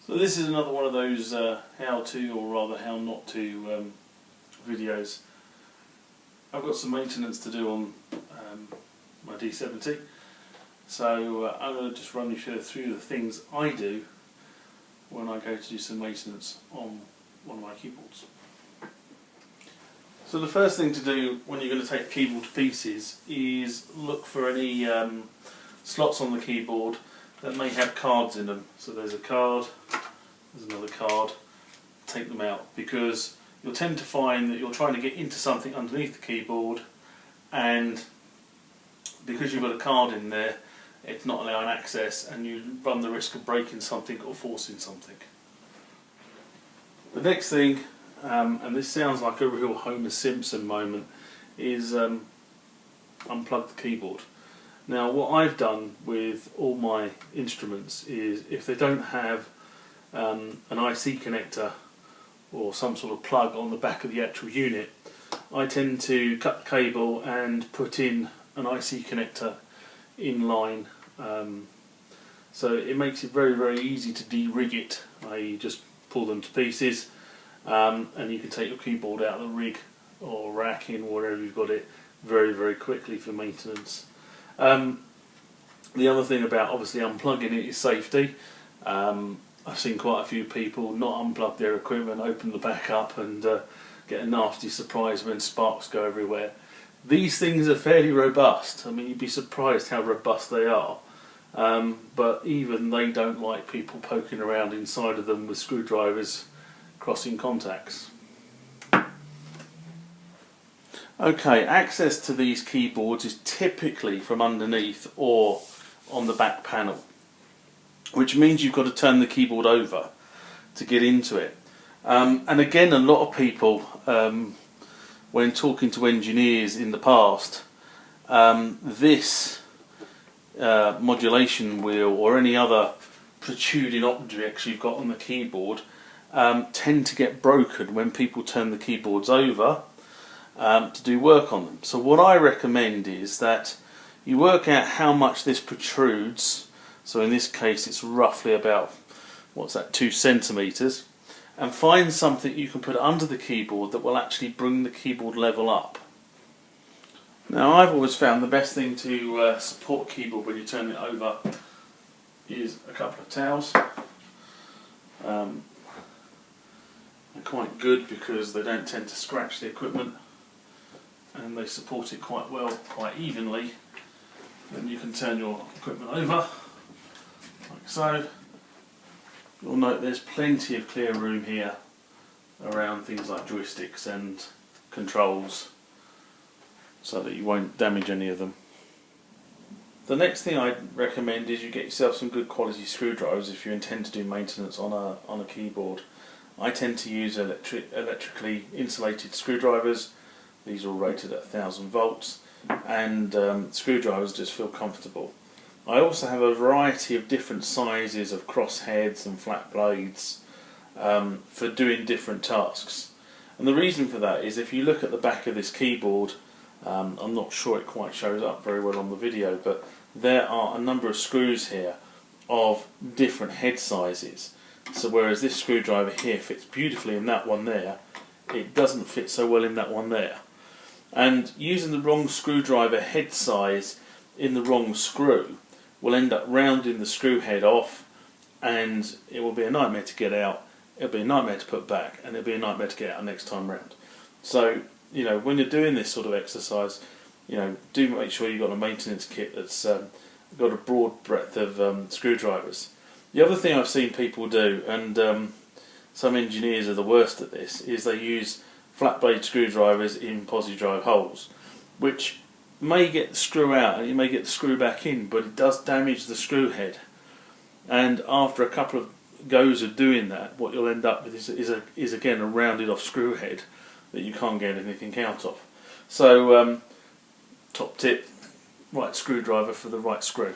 So this is another one of those how to, or rather how not to videos. I've got some maintenance to do on my D70, so I'm going to just run you through the things I do when I go to do some maintenance on one of my keyboards. So the first thing to do when you're going to take the keyboard to pieces is look for any slots on the keyboard that may have cards in them. So there's a card, there's another card. Take them out, because you'll tend to find that you're trying to get into something underneath the keyboard, and because you've got a card in there, it's not allowing access, and you run the risk of breaking something or forcing something. The next thing, and this sounds like a real Homer Simpson moment, is unplug the keyboard. Now what I've done with all my instruments is, if they don't have an IC connector or some sort of plug on the back of the actual unit, I tend to cut the cable and put in an IC connector in line, so it makes it very, very easy to de-rig it. I just pull them to pieces, and you can take your keyboard out of the rig or rack in wherever you've got it very, very quickly for maintenance. The other thing about obviously unplugging it is safety. I've seen quite a few people not unplug their equipment, open the back up, and get a nasty surprise when sparks go everywhere. These things are fairly robust. I mean, you'd be surprised how robust they are, but even they don't like people poking around inside of them with screwdrivers crossing contacts. Okay, access to these keyboards is typically from underneath or on the back panel, which means you've got to turn the keyboard over to get into it. And again, a lot of people, when talking to engineers in the past, this modulation wheel or any other protruding objects you've got on the keyboard tend to get broken when people turn the keyboards over to do work on them. So what I recommend is that you work out how much this protrudes. So in this case it's roughly about, what's that, 2 centimeters, and find something you can put under the keyboard that will actually bring the keyboard level up. Now I've always found the best thing to support keyboard when you turn it over is a couple of towels. They're quite good because they don't tend to scratch the equipment, and they support it quite well, quite evenly. Then you can turn your equipment over, like so. You'll note there's plenty of clear room here around things like joysticks and controls, so that you won't damage any of them. The next thing I'd recommend is you get yourself some good quality screwdrivers if you intend to do maintenance on a keyboard. I tend to use electrically insulated screwdrivers. These are all rated at 1000 volts, and screwdrivers just feel comfortable. I also have a variety of different sizes of crossheads and flat blades for doing different tasks. And the reason for that is, if you look at the back of this keyboard, I'm not sure it quite shows up very well on the video, but there are a number of screws here of different head sizes. So whereas this screwdriver here fits beautifully in that one there, it doesn't fit so well in that one there. And using the wrong screwdriver head size in the wrong screw will end up rounding the screw head off, and it will be a nightmare to get out, it'll be a nightmare to put back, and it'll be a nightmare to get out next time round. So, you know, when you're doing this sort of exercise, you know, do make sure you've got a maintenance kit that's got a broad breadth of screwdrivers. The other thing I've seen people do, and some engineers are the worst at this, is they use flat blade screwdrivers in posi drive holes, which may get the screw out and you may get the screw back in, but it does damage the screw head. And after a couple of goes of doing that, what you'll end up with is again a rounded off screw head that you can't get anything out of. So top tip, right screwdriver for the right screw.